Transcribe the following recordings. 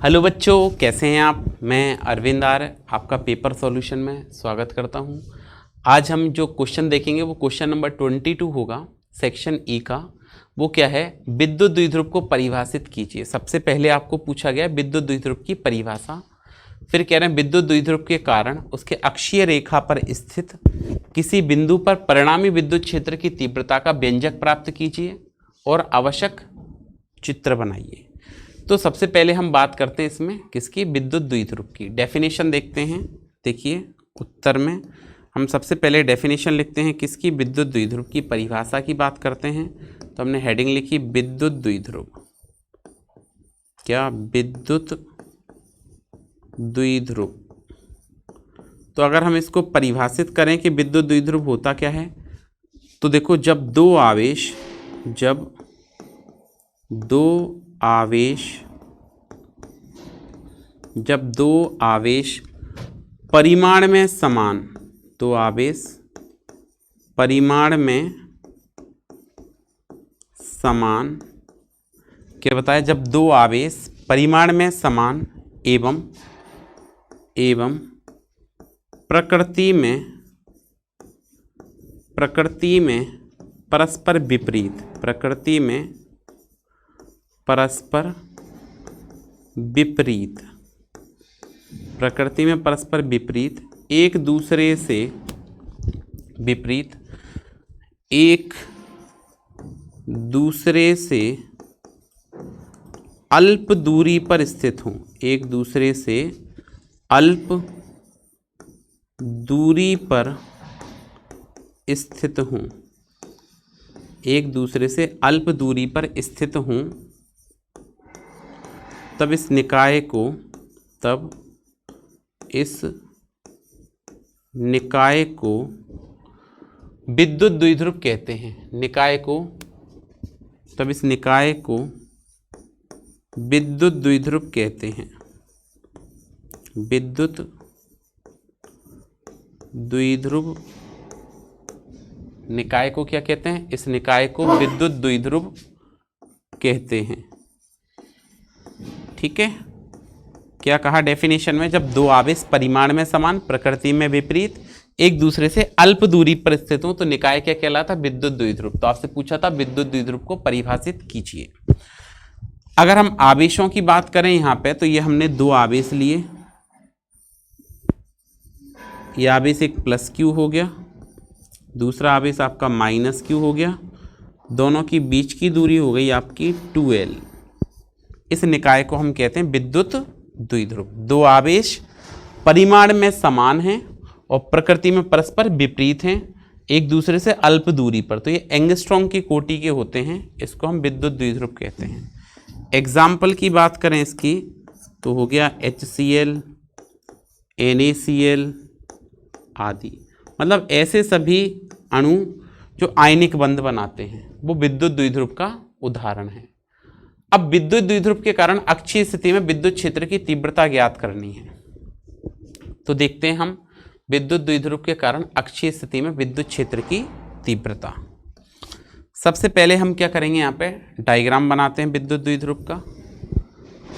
Hello बच्चों, कैसे हैं आप। मैं अरविंद आर्य आपका पेपर सॉल्यूशन में स्वागत करता हूं। आज हम जो क्वेश्चन देखेंगे वो क्वेश्चन नंबर 22 होगा, सेक्शन ई का। वो क्या है, विद्युत द्विध्रुव को परिभाषित कीजिए। सबसे पहले आपको पूछा गया विद्युत द्विध्रुव की परिभाषा, फिर कह रहे हैं विद्युत द्विध्रुव के कारण उसके अक्षीय रेखा पर स्थित किसी बिंदु पर परिणामी विद्युत क्षेत्र की तीव्रता का व्यंजक प्राप्त कीजिए और आवश्यक चित्र बनाइए। तो सबसे पहले हम बात करते हैं इसमें किसकी, विद्युत द्विध्रुव की। डेफिनेशन देखते हैं। देखिए उत्तर में हम सबसे पहले डेफिनेशन लिखते हैं किसकी, विद्युत द्विध्रुव की। परिभाषा की बात करते हैं तो हमने हेडिंग लिखी विद्युत द्विध्रुव। क्या, विद्युत द्विध्रुव। तो अगर हम इसको परिभाषित करें कि विद्युत द्विध्रुव होता क्या है, तो देखो जब दो आवेश परिमाण में समान, दो आवेश परिमाण में समान, क्या बताया, जब दो आवेश परिमाण में समान एवं प्रकृति में परस्पर विपरीत, प्रकृति में परस्पर विपरीत एक दूसरे से अल्प दूरी पर स्थित हों, एक दूसरे से अल्प दूरी पर स्थित हों, तब इस निकाय को विद्युत द्विध्रुव कहते हैं। इस निकाय को विद्युत द्विध्रुव कहते हैं। विद्युत द्विध्रुव निकाय को क्या कहते हैं, इस निकाय को विद्युत द्विध्रुव कहते हैं। ठीक है, क्या कहा डेफिनेशन में, जब दो आवेश परिमाण में समान प्रकृति में विपरीत एक दूसरे से अल्प दूरी पर स्थित हो तो निकाय क्या कहलाता, विद्युत द्विध्रुव। तो आपसे पूछा था विद्युत द्विध्रुव को परिभाषित कीजिए। अगर हम आवेशों की बात करें यहां पे, तो ये हमने दो आवेश लिए, ये आवेश एक प्लस क्यू हो गया, दूसरा आवेश आपका माइनस क्यू हो गया, दोनों की बीच की दूरी हो गई आपकी 2L। इस निकाय को हम कहते हैं विद्युत द्विध्रुव। दो आवेश परिमाण में समान हैं और प्रकृति में परस्पर विपरीत हैं, एक दूसरे से अल्प दूरी पर, तो ये एंगस्ट्रॉम की कोटि के होते हैं, इसको हम विद्युत द्विध्रुव कहते हैं। एग्जाम्पल की बात करें इसकी तो हो गया HCl, NaCl आदि। मतलब ऐसे सभी अणु जो आयनिक बंध बनाते हैं वो विद्युत द्विध्रुव का उदाहरण है। अब विद्युत द्विध्रुव के कारण अक्षीय स्थिति में विद्युत क्षेत्र की तीव्रता ज्ञात करनी है। तो देखते हैं हम विद्युत द्विध्रुव के कारण अक्षीय स्थिति में विद्युत क्षेत्र की तीव्रता। सबसे पहले हम क्या करेंगे, यहाँ पे डायग्राम बनाते हैं विद्युत द्विध्रुव का।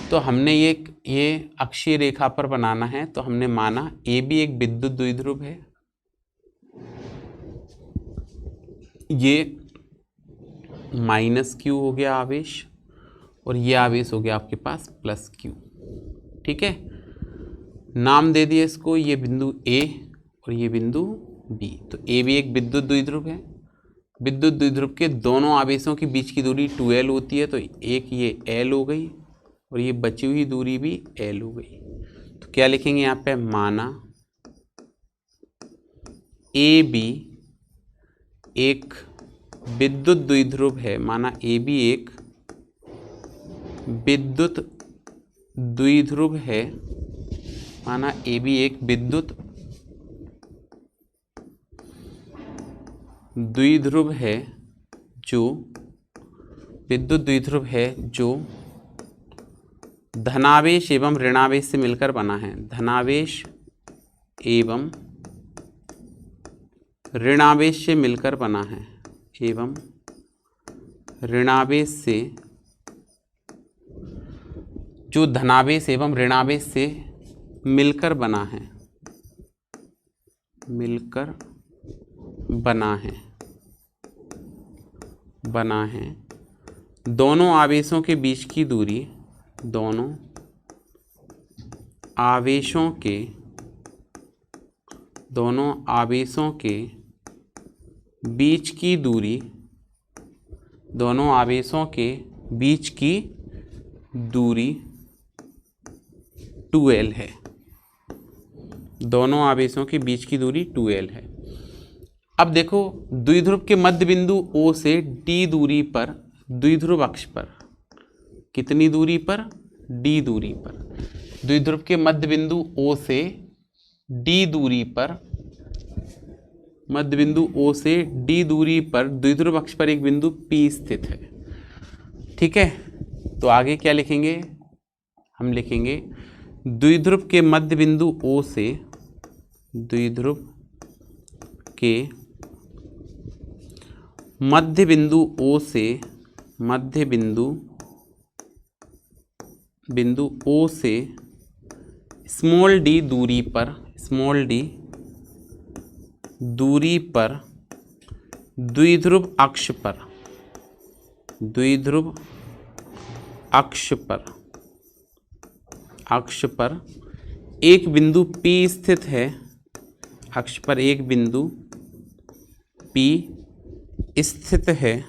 तो हमने ये अक्षीय रेखा पर बनाना है, तो हमने माना ए भी एक विद्युत द्विध्रुव है, ये माइनस क्यू हो गया आवेश, और ये आवेश हो गया आपके पास प्लस क्यू। ठीक है, नाम दे दिए इसको, ये बिंदु ए और ये बिंदु बी। तो ए भी एक विद्युत द्विध्रुव है। विद्युत द्विध्रुव के दोनों आवेशों के बीच की दूरी 2L होती है, तो एक ये L हो गई और ये बची हुई दूरी भी L हो गई। तो क्या लिखेंगे यहाँ पे, माना ए बी एक विद्युत द्विध्रुव है, माना ए बी एक विद्युत द्विध्रुव है, माना ए बी एक विद्युत द्विध्रुव है जो धनावेश एवं ऋणावेश से मिलकर बना है। धनावेश एवं ऋणावेश से मिलकर बना है, एवं ऋणावेश से जो धनावेश एवं ऋणावेश से मिलकर बना है, मिलकर बना है दोनों आवेशों के बीच की दूरी, दोनों आवेशों के बीच की दूरी, दोनों आवेशों के बीच की दूरी 2l है, दोनों आवेशों के बीच की दूरी 2l है। अब देखो द्विध्रुव के मध्य बिंदु O से D दूरी पर, द्विध्रुव अक्ष पर कितनी दूरी पर, D दूरी पर, द्विध्रुव के मध्य बिंदु O से D दूरी पर, मध्य बिंदु O से D दूरी पर द्विध्रुव अक्ष पर एक बिंदु P स्थित है। ठीक है, तो आगे क्या लिखेंगे, हम लिखेंगे द्विध्रुव के मध्य बिंदु O से, द्विध्रुव के मध्य बिंदु O से, मध्य बिंदु O से स्मॉल d दूरी पर, स्मॉल d दूरी पर द्विध्रुव अक्ष पर, द्विध्रुव अक्ष पर एक बिंदु P स्थित है, अक्ष पर एक बिंदु P स्थित है,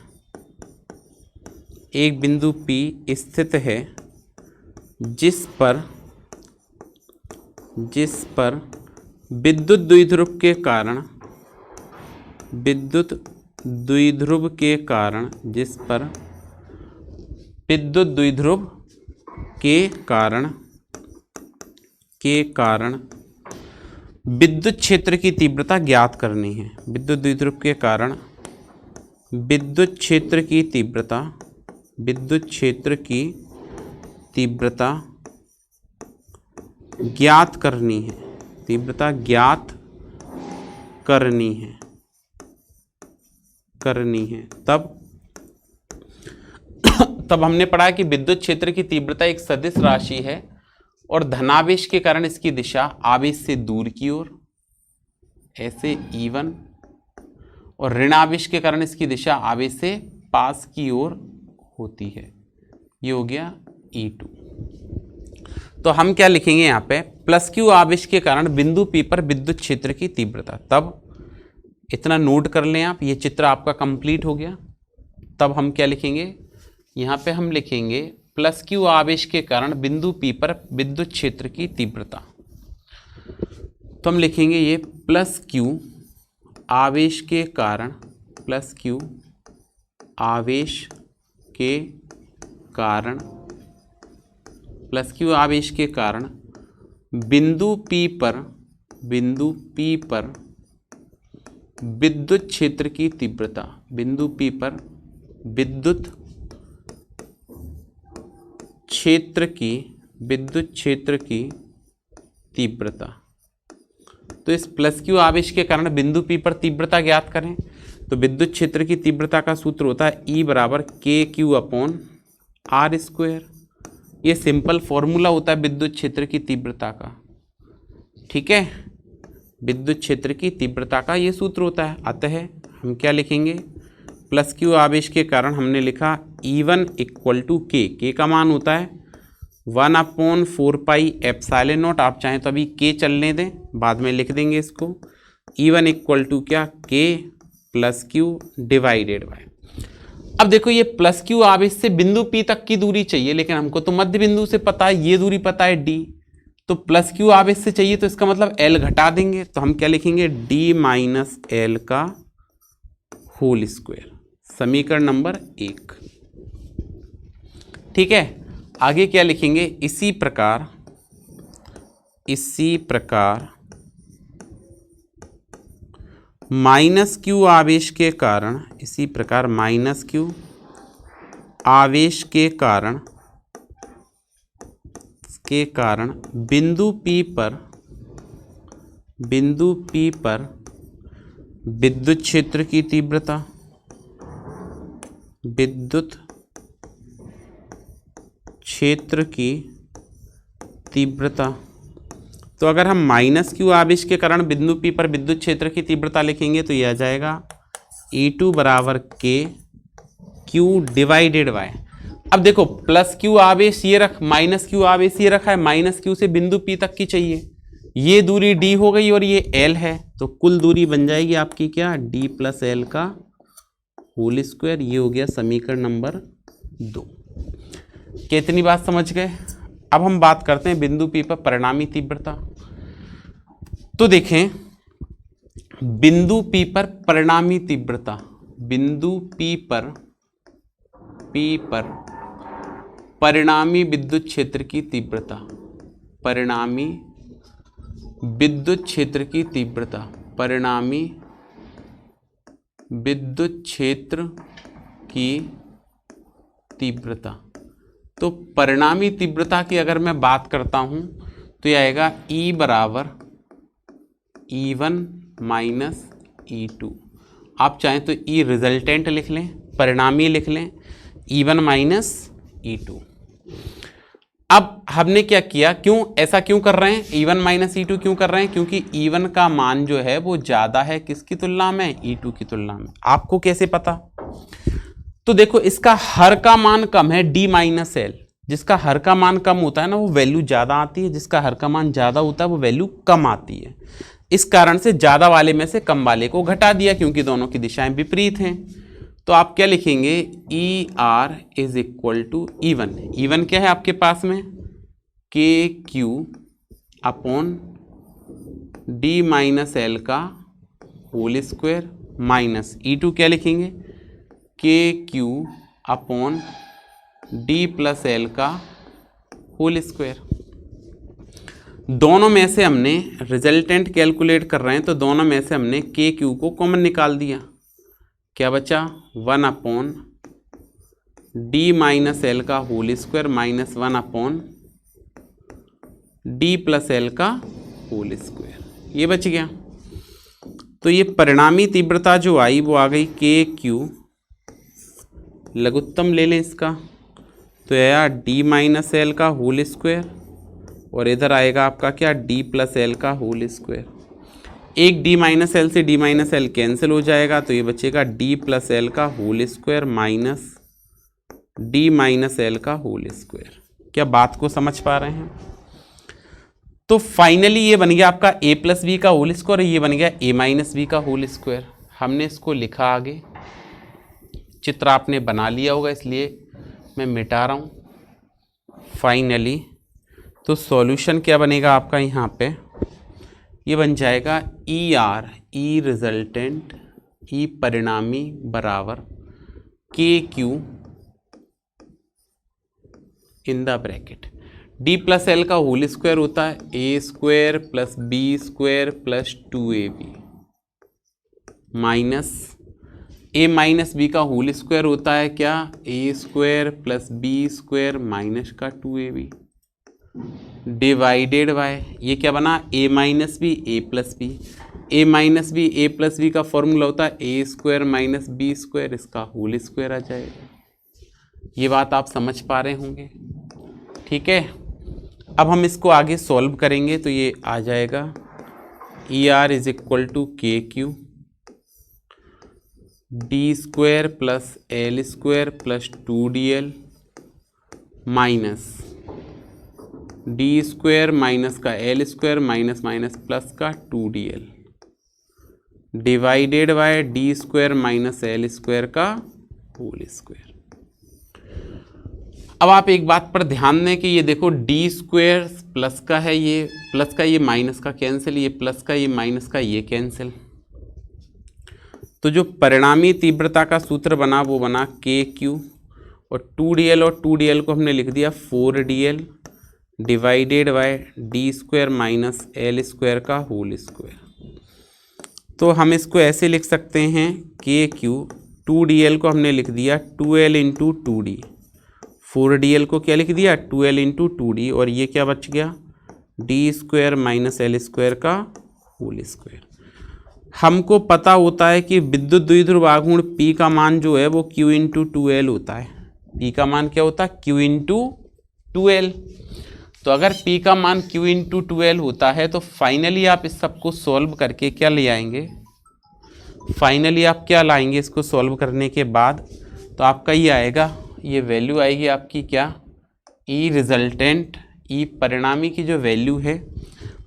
एक बिंदु P स्थित है जिस पर विद्युत द्विध्रुव के कारण, विद्युत द्विध्रुव के कारण, जिस पर विद्युत द्विध्रुव के कारण विद्युत क्षेत्र की तीव्रता ज्ञात करनी है। विद्युत द्विध्रुव के कारण विद्युत क्षेत्र की तीव्रता, विद्युत क्षेत्र की तीव्रता ज्ञात करनी है, तीव्रता ज्ञात करनी है। तब हमने पढ़ा कि विद्युत क्षेत्र की तीव्रता एक सदिश राशि है और धनावेश के कारण इसकी दिशा आवेश से दूर की ओर ऐसे E1 और ऋणावेश के कारण इसकी दिशा आवेश से पास की ओर होती है। ये हो गया E2। तो हम क्या लिखेंगे यहाँ पे, प्लस क्यू आवेश के कारण बिंदु P पर विद्युत क्षेत्र की तीव्रता। तब इतना नोट कर लें आप, ये चित्र आपका कंप्लीट हो गया। तब हम क्या लिखेंगे, यहाँ पे हम लिखेंगे प्लस क्यू आवेश के कारण बिंदु P पर विद्युत क्षेत्र की तीव्रता। तो हम लिखेंगे ये प्लस क्यू आवेश के कारण, प्लस क्यू आवेश के कारण, प्लस क्यू आवेश के कारण बिंदु P पर विद्युत क्षेत्र की तीव्रता, बिंदु P पर विद्युत क्षेत्र की तीव्रता। तो इस प्लस क्यू आवेश के कारण बिंदु P पर तीव्रता ज्ञात करें। तो विद्युत क्षेत्र की तीव्रता का सूत्र होता है E बराबर KQ/R²। ये सिंपल फॉर्मूला होता है विद्युत क्षेत्र की तीव्रता का। ठीक है, विद्युत क्षेत्र की तीव्रता का ये सूत्र होता है। अतः हम क्या लिखेंगे, प्लस क्यू आवेश के कारण हमने लिखा E1 = K का मान होता है 1/4πε0। आप चाहें तो अभी K चलने दें, बाद में लिख देंगे इसको। E1 = क्या, K + Q / अब देखो ये प्लस क्यू आवेश से बिंदु P तक की दूरी चाहिए, लेकिन हमको तो मध्य बिंदु से पता है, ये दूरी पता है D। तो प्लस क्यू आवेश से चाहिए तो इसका मतलब L घटा देंगे। तो हम क्या लिखेंगे, D - L का होल स्क्वायर, समीकरण नंबर 1। ठीक है, आगे क्या लिखेंगे, इसी प्रकार माइनस क्यू आवेश के कारण, इसी प्रकार माइनस क्यू आवेश के कारण बिंदु P पर विद्युत क्षेत्र की तीव्रता, विद्युत क्षेत्र की तीव्रता। तो अगर हम माइनस क्यू आवेश के कारण बिंदु P पर विद्युत क्षेत्र की तीव्रता लिखेंगे तो ये आ जाएगा E2 बराबर के क्यू डिवाइडेड बाय, अब देखो प्लस क्यू आवेश ये माइनस क्यू आवेश ये रखा है, माइनस क्यू से बिंदु P तक की चाहिए, ये दूरी D हो गई और ये L है, तो कुल दूरी बन जाएगी आपकी क्या, D प्लस L का होल स्क्वायर। ये हो गया समीकरण नंबर 2। कितनी बात समझ गए। अब हम बात करते हैं बिंदु P पर परिणामी तीव्रता। तो देखें बिंदु P पर परिणामी तीव्रता, बिंदु P पर परिणामी विद्युत क्षेत्र की तीव्रता, परिणामी विद्युत क्षेत्र की तीव्रता, परिणामी विद्युत क्षेत्र की तीव्रता। तो परिणामी तीव्रता की अगर मैं बात करता हूं तो यह आएगा E बराबर E1 माइनस E2। आप चाहें तो E रिजल्टेंट लिख लें, परिणामी लिख लें, E1 माइनस E2। अब हमने क्या किया, ऐसा क्यों कर रहे हैं, E1 माइनस E2 क्यों कर रहे हैं, क्योंकि E1 का मान जो है वो ज्यादा है किसकी तुलना में, E2 की तुलना में। आपको कैसे पता, तो देखो इसका हर का मान कम है D माइनस L, जिसका हर का मान कम होता है ना वो वैल्यू ज्यादा आती है, जिसका हर का मान ज्यादा होता है वो वैल्यू कम आती है। इस कारण से ज्यादा वाले में से कम वाले को घटा दिया, क्योंकि दोनों की दिशाएं विपरीत हैं। तो आप क्या लिखेंगे, E R is equal to E1। E1 क्या है आपके पास में, k q upon D minus L का होल स्क्वायर माइनस E2 क्या लिखेंगे, k q upon D plus L का होल स्क्वायर। दोनों में से हमने रिजल्टेंट कैलकुलेट कर रहे हैं, तो दोनों में से हमने के क्यू को कॉमन निकाल दिया, क्या बचा 1 अपॉन D माइनस L का whole square minus 1 upon D plus L का होल स्क्वायर, ये बच गया। तो ये परिणामी तीव्रता जो आई वो आ गई के क्यू, लघुत्तम ले लें इसका, तो आया D माइनस L का होल स्क्वायर और इधर आएगा आपका क्या, D प्लस L का होल स्क्वायर। एक D माइनस L से D माइनस L कैंसिल हो जाएगा, तो ये बचेगा D प्लस L का whole square minus D minus L का होल स्क्वायर। क्या बात को समझ पा रहे हैं। तो फाइनली ये बन गया आपका A प्लस बी का होल स्क्वायर, ये बन गया A माइनस बी का होल स्क्वायर। हमने इसको लिखा आगे, चित्र आपने बना लिया होगा इसलिए मैं मिटा रहा हूँ। फाइनली तो सॉल्यूशन क्या बनेगा आपका, यहाँ पे ये बन जाएगा ई आर, ई रिजल्टेंट, ई परिणामी बराबर k q in the bracket D plus L का होल स्क्वायर होता है A square plus B square plus 2AB minus A minus B का होल स्क्वायर होता है क्या, A square plus B square minus का 2AB डिवाइडेड बाय, ये क्या बना A minus B A plus B, A minus B A plus B का formula होता है A square minus B square, इसका होल स्क्वायर आ जाएगा। ये बात आप समझ पा रहे होंगे, ठीक है। अब हम इसको आगे सॉल्व करेंगे, तो ये आ जाएगा E R is equal to K Q D square plus L square plus 2DL minus D square minus का L square minus minus plus का 2DL divided by D square minus L square का whole square. अब आप एक बात पर ध्यान दें कि ये देखो डी स्क्वायर प्लस का है, ये प्लस का ये माइनस का कैंसिल, ये प्लस का ये माइनस का ये कैंसिल। तो जो परिणामी तीव्रता का सूत्र बना वो बना के क्यू और 2DL को हमने लिख दिया 4DL divided by D square minus L square का होल स्क्वायर। तो हम इसको ऐसे लिख सकते हैं के क्यू 2DL को हमने लिख दिया 2L इंटू 2D, 4DL को क्या लिख दिया 2L इंटू 2D और ये क्या बच गया D square minus L square का होल स्क्वायर। हमको पता होता है कि विद्युत द्विध्रुव आघूर्ण P का मान जो है वो Q इंटू 2L होता है। P का मान क्या होता है Q इंटू 2L। तो अगर P का मान Q इंटू 2L होता है तो फाइनली आप इस सबको सॉल्व करके क्या ले आएंगे, फाइनली आप क्या लाएंगे इसको सॉल्व करने के बाद, तो आपका ये आएगा, ये वैल्यू आएगी आपकी क्या, ई रिजल्टेंट, ई परिणामी की जो वैल्यू है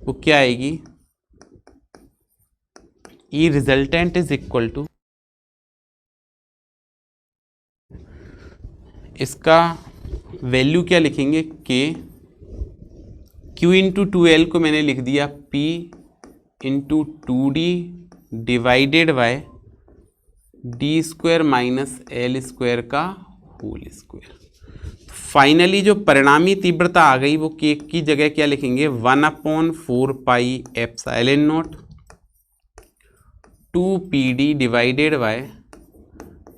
वो क्या आएगी, ई रिजल्टेंट इज इक्वल टू, इसका वैल्यू क्या लिखेंगे, के, Q इंटू 2L को मैंने लिख दिया P into 2D divided by D square minus L square का होल स्क्वायर। फाइनली जो परिणामी तीव्रता आ गई वो के की जगह क्या लिखेंगे, 1/4 pi epsilon not 2PD divided by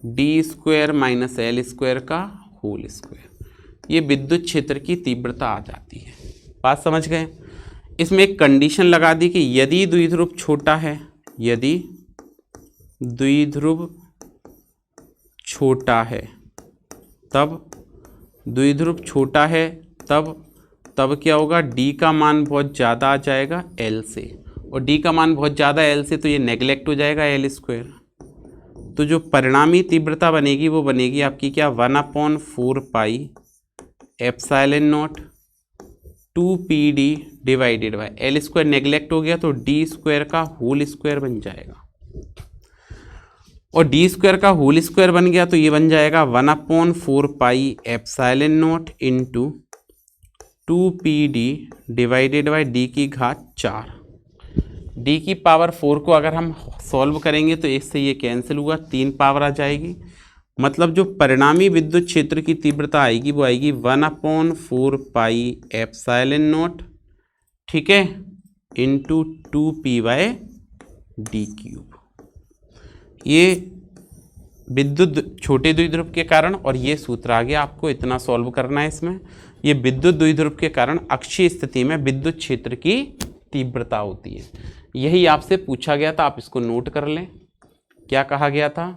D square minus L square का होल स्क्वायर। ये विद्युत क्षेत्र की तीव्रता आ जाती है। बात समझ गए। इसमें एक कंडीशन लगा दी कि यदि द्विध्रुव छोटा है, यदि द्विध्रुव छोटा है तब, द्विध्रुव छोटा है तब क्या होगा, D का मान बहुत ज़्यादा आ जाएगा L से, और D का मान बहुत ज़्यादा L से तो ये नेगलेक्ट हो जाएगा L स्क्वायर। तो जो परिणामी तीव्रता बनेगी वो बनेगी आपकी क्या, 1/4 pi epsilon not 2PD divided by L square neglect हो गया तो डी स्क्वायर का होल स्क्वायर बन जाएगा, और डी स्क्वायर का होल स्क्वायर बन गया तो ये बन जाएगा 1/4 pi epsilon not into 2PD divided by D की घात 4। डी की पावर 4 को अगर हम सॉल्व करेंगे तो इससे ये कैंसिल हुआ, 3 पावर आ जाएगी। मतलब जो परिणामी विद्युत क्षेत्र की तीव्रता आएगी वो आएगी 1/4 पाई एप्सिलॉन नॉट, ठीक है, into 2P bye D cube. ये विद्युत छोटे द्विध्रुव के कारण, और ये सूत्र आ गया, आपको इतना सॉल्व करना है इसमें, ये विद्युत द्विध्रुव के कारण अक्षीय स्थिति में विद्युत क्षेत्र की तीव्रता होती है। यही आपसे पूछा गया था, आप इसको नोट कर लें। क्या कहा गया था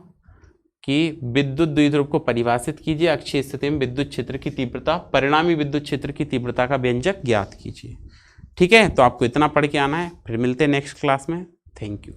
कि विद्युत द्विध्रुव को परिभाषित कीजिए, अक्षीय स्थिति में विद्युत क्षेत्र की तीव्रता, परिणामी विद्युत क्षेत्र की तीव्रता का व्यंजक ज्ञात कीजिए। ठीक है, तो आपको इतना पढ़ के आना है, फिर मिलते हैं नेक्स्ट क्लास में। Thank you.